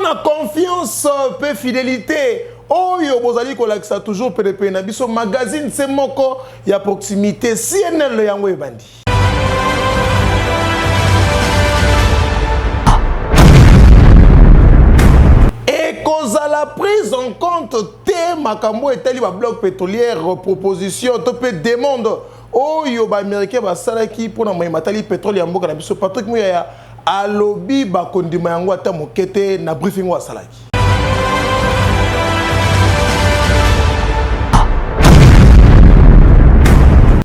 la confiance et fidélité. Oyo bozali kolakisa toujours PDP na biso magazine c'est moko ya proximité CNL yango ebandi. Et cause à la prise en compte te makambo etali ba bloc pétrolière proposition to pe demande oyo ba américain ba salaki pona matali pétrole ya mboka na biso Patrick Muyaya alobi ba kondima yango ata mokete na briefing wa salaki.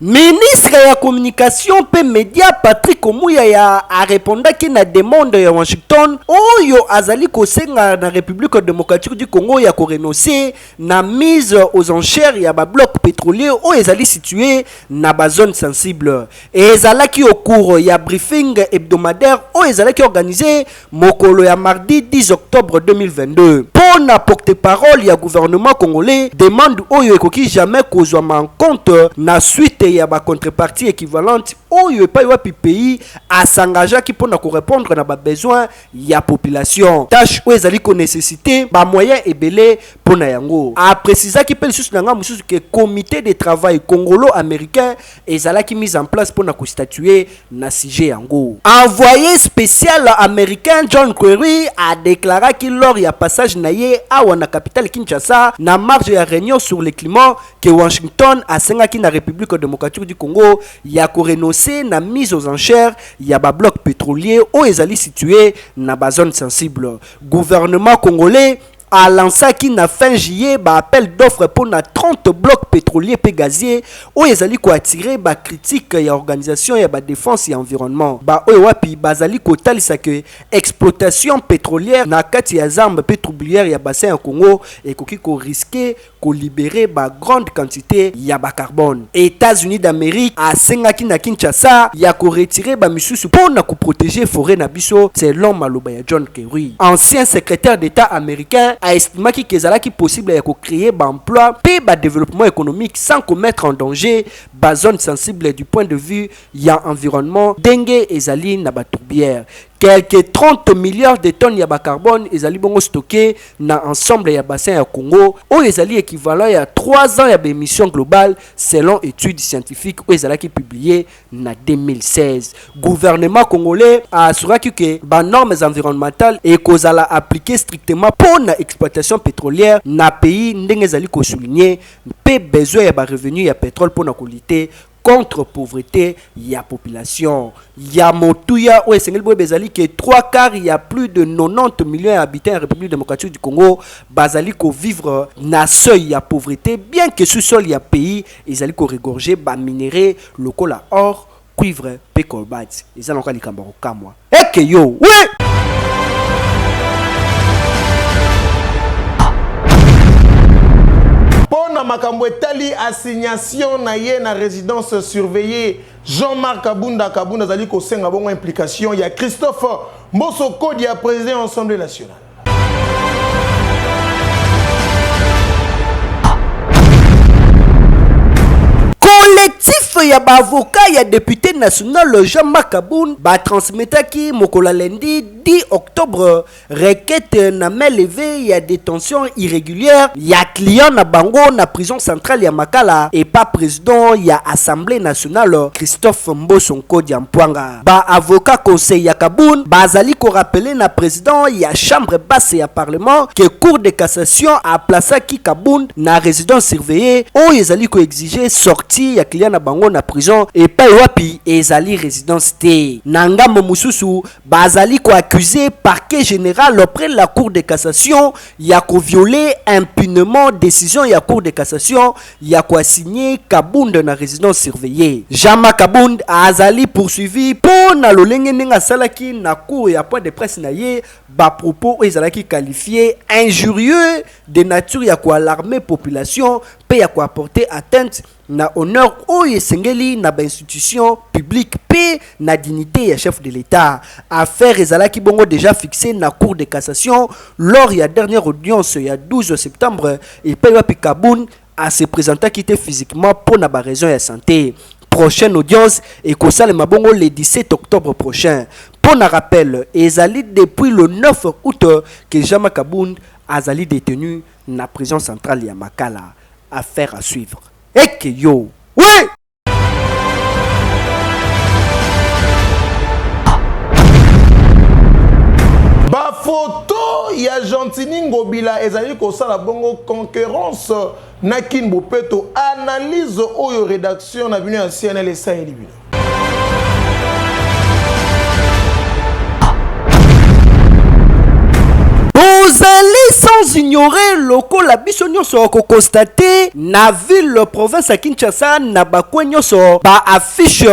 Ministre ya communication pe média Patrick Muyaya a répondu que na demande ya Washington oyo azali kosenga na République démocratique du Congo ya ko renoncer na mise aux enchères ya ba bloc pétrolier oyo ezali situé na ba zone sensible et ezalaki au cours ya briefing hebdomadaire oyo ezalaki organisé mokolo ya mardi 10 octobre 2022 pour na porte-parole ya gouvernement congolais demande oyo ekoki jamais kozwa en compte na suite ya ba contrepartie équivalente oyo pa wapi pays a s'engager qui pour na répondre na ba besoin ya population tâche oyo ezali ko nécessité ba moyen ebele pour na yango a préciser qui peut sous nga mususu que comité de travail congolo-américain ezalaki mise en place pour na ko statuer na sujet yango. Envoyé spécial américain John Kerry a déclaré qu'il lors ya passage na ye a wana capitale Kinshasa na marge ya réunion sur le climat que Washington a sengaki na République démocratique du Congo ya ko renoncer na mise aux enchères ya ba bloc pétrolier o ezali situé na ba zone sensible. Gouvernement congolais a lancé qui na fin juillet ba appel d'offres pour na 30 blocs pétroliers et gaziers où ezali ko attirer ba critique ya organisation ya ba défense et environnement ba oyo wapi bazali ko talisa que exploitation pétrolière na kati ya zamba pétrolière ya bassin ya Congo et koki ko risquer ko libérer ba grande quantité ya ba carbone. États-Unis d'Amérique a sengaki na Kinshasa ya ko retirer ba misusu pour na ko protéger forêt na biso selon maloba ya John Kerry, ancien secrétaire d'État américain a estimé qu'il est possible de créer des emplois et des développement économique sans commettre en danger des zones sensibles du point de vue de l'environnement. Dengue et Zali na ba tourbière. Quelques 30 milliards de tonnes de carbone ezali bongo stocké dans l'ensemble ya bassin ya Congo ou ezali équivalent à 3 ans d'émissions globales selon études scientifiques ou ezali qui publié en 2016. Gouvernement congolais a assuré que les normes environnementales et kozala appliquées strictement pour l'exploitation pétrolière na pays ndenge ezali ko souligner pe besoin ya ba revenu ya pétrole pour na lutter contre pauvreté ya population ya motuya ou esengeli boye bezali que 3/4 il y a plus de 90 millions d'habitants en République démocratique du Congo bazali ko vivre na seuil ya pauvreté bien que sous sol ya pays ezali ko regorger ba minéraux locaux la or cuivre pe cobalt ezali encore likambo kamwa eke yo oui. Pona makambo etali assignation na ye na résidence surveillée Jean-Marc Kabunda zali ko senga bongo implication ya Christophe Mbosoko dia président de l'Assemblée nationale. Collectif ya ba avocat ya député national Jean-Marc Kabunda ba transmettre ki mokola lundi 10 octobre requête na main levée ya détention irrégulière ya client na bango na prison centrale ya Makala et pas président ya Assemblée nationale Christophe Mbosonko Diampwanga. Ba avocat conseil ya Kabunda bazali ko rappeler na président ya chambre basse ya parlement que cour de cassation a placé ki Kabunda na résidence surveillée o ezali ko exiger sortie ya client na bango na prison et pas wapi ezali résidence té nangamo mususu bazali ko accusé parquet général auprès de la cour de cassation ya ko violer impunément décision ya cour de cassation ya ko assigner Kabunda na résidence surveillée. Jean-Marc Kabunda azali poursuivi pour na lolenge ninga salaki na cour ya point de presse na ye ba propos ezalaki qualifié injurieux de nature ya ko alarmer population pe ya ko apporter atteinte na honneur ou esengeli na ba institution publique pe na dignité ya chef de l'État. Affaire ezalaki bongo déjà fixé na cour de cassation lors ya dernière audience ya 12 septembre et pe wapi Kabunda a se présenter qui était physiquement pour na ba raison ya santé. Prochaine audience et Kosale Mabongo le 17 octobre prochain. Pour un rappel, ezali depuis le 9 août que Jean Kabound azali détenu dans la prison centrale ya Makala. Affaire à suivre. Et que yo, oui! Ba photo ya Gentini Ngobila ezali kosala bongo concurrence na Kin Bopeto analyse oyo rédaction na bino ya CNL esa elibino. Vous allez sans ignorer local la bisonyo so ko constater na ville province à Kinshasa na bakwenyo so ba affiche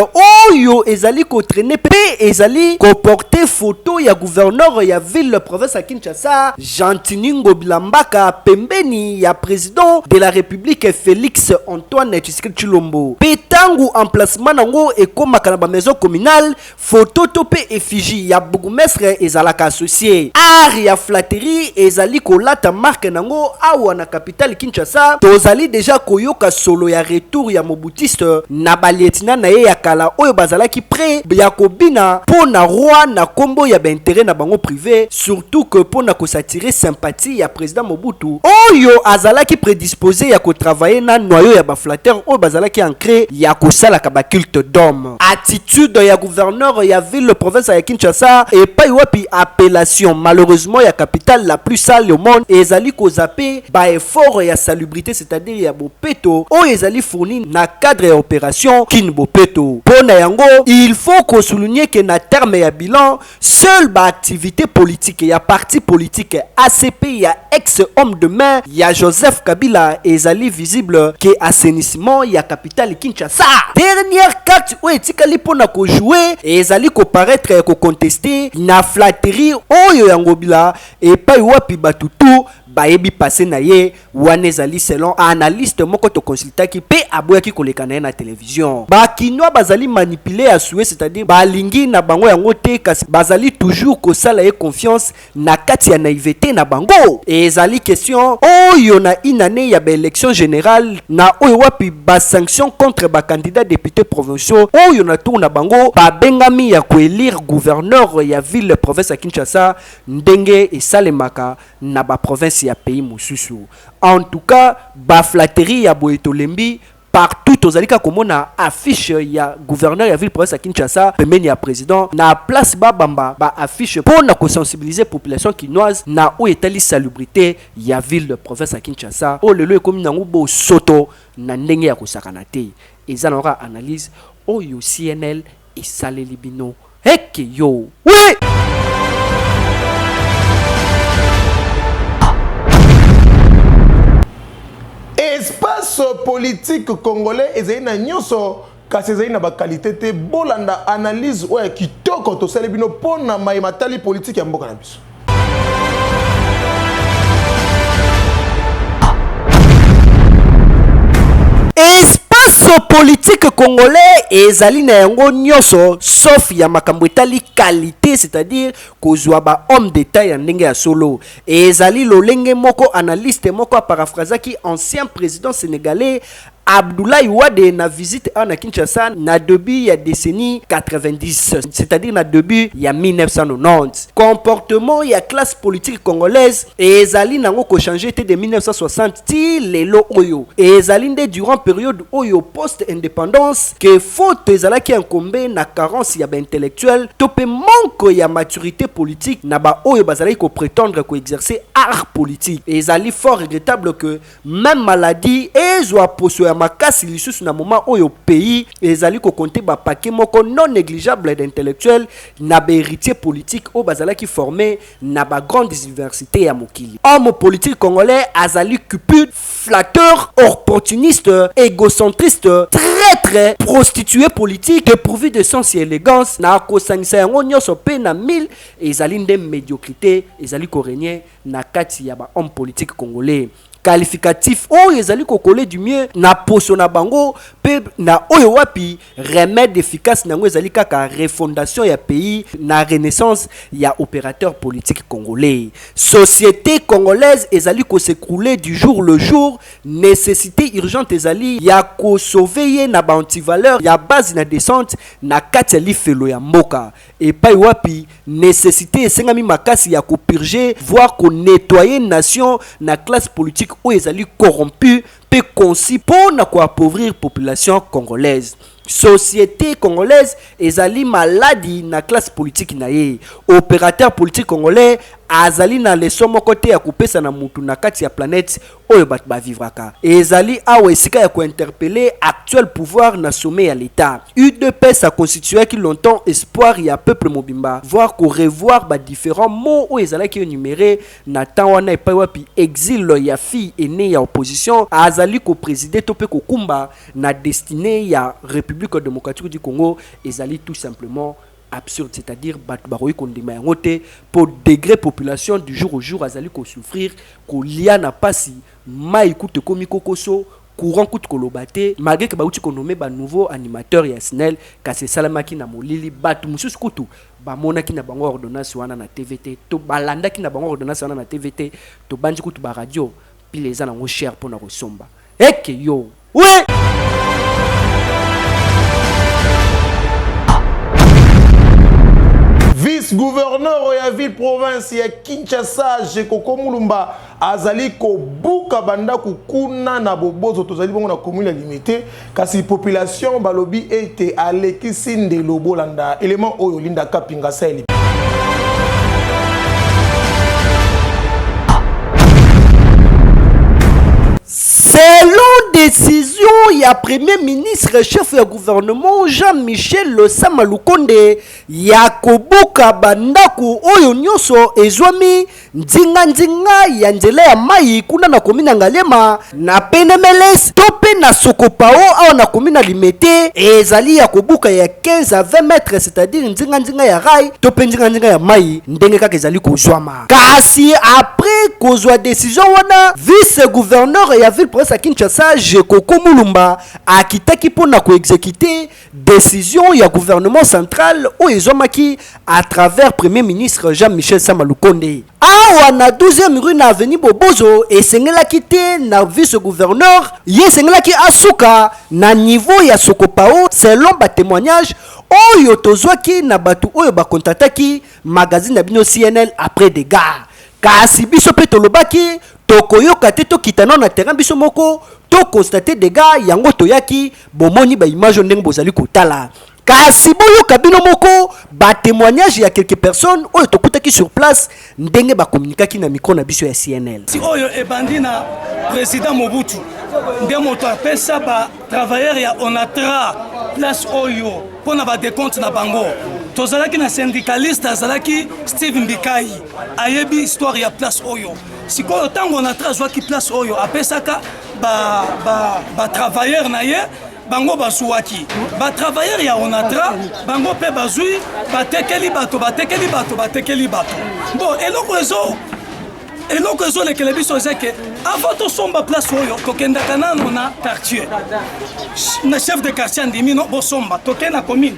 oyo ezali ko traîner pe ezali ko porter photo ya gouverneur ya ville province à Kinshasa Gentini Ngobila Mbaka pembeni ya président de la République Félix Antoine Tshisekedi Tshilombo petangu emplacement nango ekomaka na ba maison communale photo to pe effigie ya bourgmestre ezalaka associé art ya flatterie ezali kolata marque nango awa na capitale Kinshasa tozali déjà koyoka solo ya retour ya mobutiste na balietina na ye ya kala oyo bazalaki prêt ya kobina pona roi na kombo ya intérêt na bango privé surtout que pona ko s'attirer sympathie ya président Mobutu oyo azalaki prédisposé ya ko travailler na noyau ya ba flatteur oyo bazalaki ancré ya ko sala ka ba culte d'homme attitude ya gouverneur ya ville province ya Kinshasa et pas wapi appellation malheureusement ya capitale la plus sale au monde ezali ko zappé ba effort ya salubrité c'est-à-dire ya Bopeto o ezali fourni na cadre ya opération Kin Bopeto pona yango il faut qu'on souligne que na terme ya bilan seul ba activité politique ya parti politique ACP ya ex-homme de main ya Joseph Kabila ezali visible que assainissement ya capitale Kinshasa dernière carte o etikali pona ko jouer ezali ko paraître ko contester na flatterie oyo ya Ngobila et pas wapi batutu bayebi passé na ye wana ezali selon analyste moko to consultaki pe aboyaki koleka na ye na télévision bakinois bazali manipuler à souhait c'est-à-dire balingi na bango yango te kasi bazali toujours kosala ye confiance na kati ya naïveté na bango ezali question oyo na inane ya ba élection générale na oyo wapi ba sanction contre ba candidat député provinciaux oyo na tour na bango ba bengami ya koélire gouverneur ya ville province ya Kinshasa ndenge esalemaka na ba province ya pays mosusu en tout cas ba flatterie ya Boetolembi partout tozalika komona affiche ya gouverneur ya ville province ya Kinshasa pembeni ya président na place babamba ba affiche pour na sensibiliser population kinoise na o etali salubrité ya ville de province ya Kinshasa o lelo ekomi nango bo soto na ndenge ya kosakana te eza na analyse oyo CNL esaleli bino heke yo oui. Espace politique congolais ezali na nyonso kasi ezali na ba qualité te bolanda analyse oya kitoko to sala bino pona mai matali politique ya mboka na biso. Espace politique congolais ezali na yango nyonso sauf ya makambo etali qualité c'est-à-dire kozwa ba homme d'état ya ndenge ya solo ezali lolenge moko analyste moko paraphrasaki ancien président sénégalais Abdoulaye Wade na visite à Kinshasa na début ya décennie 90 c'est-à-dire na début ya 1990 comportement ya classe politique congolaise ezali nango ko changer de 1960 ti lelo oyo ezali nde durant période oyo post indépendance que faute ezalaki incombé na carence ya ba intellectuel topé manque ya maturité politique na ba oyo bazali ko prétendre ko exercer art politique ezali fort regrettable que même maladie ezwa poso ya makasi lisusu na moment oyo pays ezali ko compter ba paquet moko non négligeable d'intellectuels na ba héritier politique o bazala ki formé na ba grande université ya mokili homme politique congolais azali cupide flatteur opportuniste égocentriste traître prostitué politique dépourvu de sens et élégance na kosanisa yango nyonso pe na 1000 ezali nde médiocrité ezali ko régner na kati ya ba homme politique congolais qualificatif oyo ezali kokole du mieux na poso na bango pe na oyo wapi remède efficace nango ezali kaka refondation ya pays na renaissance ya opérateur politique congolais. Société congolaise ezali ko s'écrouler du jour le jour, nécessité urgente ezali ya ko sauver na ba antivaleur ya base na descente na kati ya lifelo ya mboka et pa wapi nécessité esengami makasi ya ko purger voire ko nettoyer nation na classe politique où ezali corrompu pe concis pour na ko appauvrir population congolaise. Société congolaise ezali maladie na classe politique na ye. Opérateur politique congolais azali na leso moko te ya kopesa na mutu na kati ya planète oyo bat ba vivraka. Ezali awa esika ya ko interpeller actuel pouvoir na sommet ya l'état. UDPS a constitué qui longtemps espoir ya peuple mobimba voir ko revoir ba différents mots oyo ezala ki énuméré na temps wana epai wapi exil ya fille aînée ya opposition azali ko présider to pe ko kumba na destinée ya République démocratique du Congo ezali tout simplement absurde, c'est-à-dire baroui kondima yango te pour degré population du jour au jour azali ko souffrir ko lia na pasi mai koute komi kokoso courant koute kolobate malgré que bauti ko nommer ba nouveau animateur ya SNEL kasi salamaki na molili batu mususu kutu ba monaki na bango ordonnance wana na TVT to balandaki na bango ordonnance wana na TVT to banji kutu ba radio pile eza nango cher pona kosomba eke yo ouais. Vice-gouverneur ya ville province ya Kinshasa Jekoko Mulumba azali ko buka banda kukuna na bobozo tozali bongo na commune ya limité kasi population balobi ete alekisi ndelo bolanda élément oyo linda kapinga sali. Selon décision ya premier ministre chef ya gouvernement Jean-Michel Losama Lukonde ya kobuka bandaku oyo nyoso ezwami ndinga ya nzela ya mai kuna na komina Ngalema na Penemeles tope na Sokopao au na komina Limete ezali ya kobuka ya 15 à 20 mètres c'est-à-dire ndinga ya rai tope ndinga ya mai ndenge kaka ezali kozwama kasi après kozwa décision wana vice gouverneur ya ville province à Kinshasa Jekoko Mulumba akitaki pona ko exécuter décision ya gouvernement central o ezomaki à travers premier ministre Jean-Michel Samalukonde awa na 12e rue na avenue Bobozo esengelaki te na vice gouverneur yesengelaki asuka na niveau ya Sokopao selon ba témoignage oyo tozwaki na batu oyo ba kontataki magazine na bino CNL après des gars kasi biso pe tolobaki tokoyoka te tokitana na terrain biso moko to constater des gars yango toyaki bomoni ba image ndenge bozali kotala kasi boyoka bino moko ba témoignage ya quelques personnes oyo tokutaki sur place ndenge ba communiquaki na micro na biso ya CNL si oyo ebandi na président Mobutu nde moto apesa ba travailleur ya Onatra place oyo pona ba décompte na bango tozalaki na syndicaliste azalaki Steve Mbikai ayebi histoire ya place oyo sikoyo tango Onatra zwaki place oyo apesaka ba travailleur na ye bango basuwaki ba travailleur ya Onatra bango pe bazui batekeli bato bon eloko ezo lekele biso ezeke avant tosomba place oyo tokendaka nano na quartier na chef de quartier andimi no bosomba toke na commune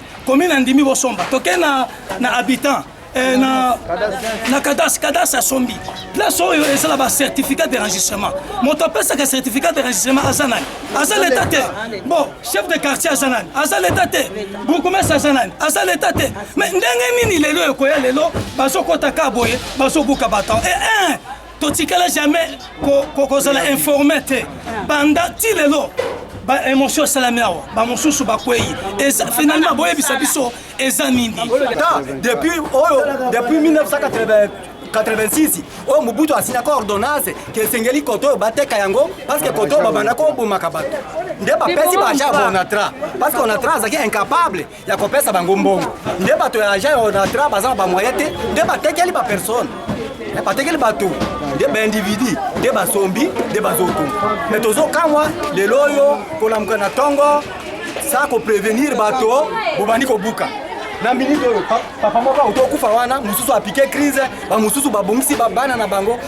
andimi bosomba toke na habitant na cadastre asombi place oyo ezala ba certificat d'enregistrement moto apesaka certificat d'enregistrement azanani aza l'état te bon chef de quartier azanani aza l'état te bourgmestre azanani aza l'état te mais ndenge nini lelo ekoya lelo bazokotaka boye bazobuka bato totikala jamais kozala informé te banda ti lelo ba émotion salami awa ba mosusu bakwei finalement boyebisa biso eza nini depuis 1986 oyo Mobutu asina ko ordonnance ke sengeli koto bateka yango parce que koto babanda ko bomaka bato nde bapesi baja Onatra parce que Onatra azaki incapable ya kopesa bango mbongo nde bato ya aja Onatra bazala ba moyen te nde batekeli ba personne batekeli bato nde ba individu nde basombi nde bazoto mais tozo kamwa lelo oyo kolamuka na tongo ça ko prévenir bato bobandi ko buka na minute oyo papa moko utokufa wana mususu apike crise ba mususu babongisi babana na bango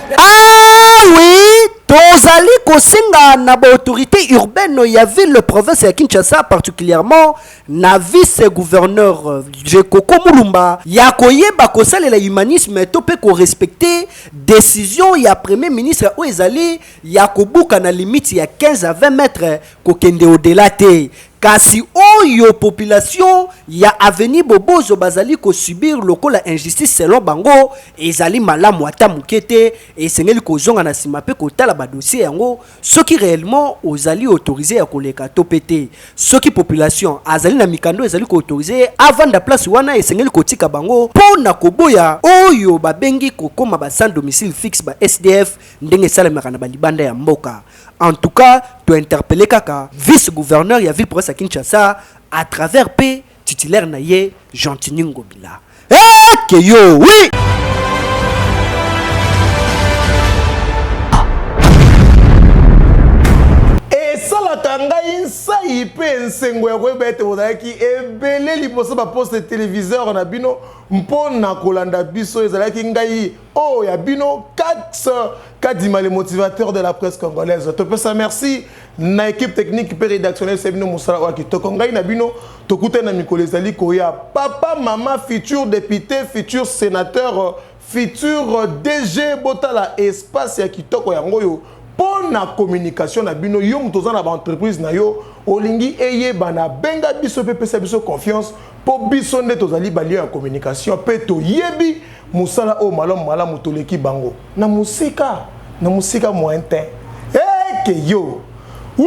oui tozali kosenga na autorité urbaine ya ville province ya Kinshasa, particulièrement na vice-gouverneur Jekoko Mulumba ya koyeba kosalela humanisme to pe ko respecter décision ya premier ministre o ezali ya kobuka na limite ya 15 à 20 mètres kokende au-delà te. Kasi oyo population ya Avenue Bobozo bazali ko subir lokola injustice selon bango ezali malamu ata mukete esengeli kozonga na sima pe kotala ba dossier yango soki réellement ozali autorisé ya koleka topete soki population azali na mikando ezali ko autorisé avant da place wana esengeli kotika bango pona koboya oyo babengi kokoma ba sans domicile fixe ba SDF ndenge salamaka na balibanda ya mboka. En tout cas, tu as interpellé kaka vice-gouverneur ya ville province à Kinshasa à travers P titulaire naye Gentini Ngobila. Que yo, oui. Et ça la kangai ça y pe nsengo ya koyeba ete ozalaki ebele liboso ba poste téléviseur na bino mpona kolanda biso ezalaki ngai oh ya bino Kadima les motivateurs de la presse congolaise. To pesa merci na équipe technique pe rédactionnelle c'est bino musala wa kitoko ngai na bino tokute na mikolo ezali koya papa mama futur député futur sénateur futur DG botala espace ya kitoko yango yo pour la communication na bino yo mutoza na ba entreprise na yo olingi eye bana benga biso pe pesa biso confiance pour biso nde tozali balio ya communication pe to yebi musala o malamu toleki bango na musika mointen que yo oui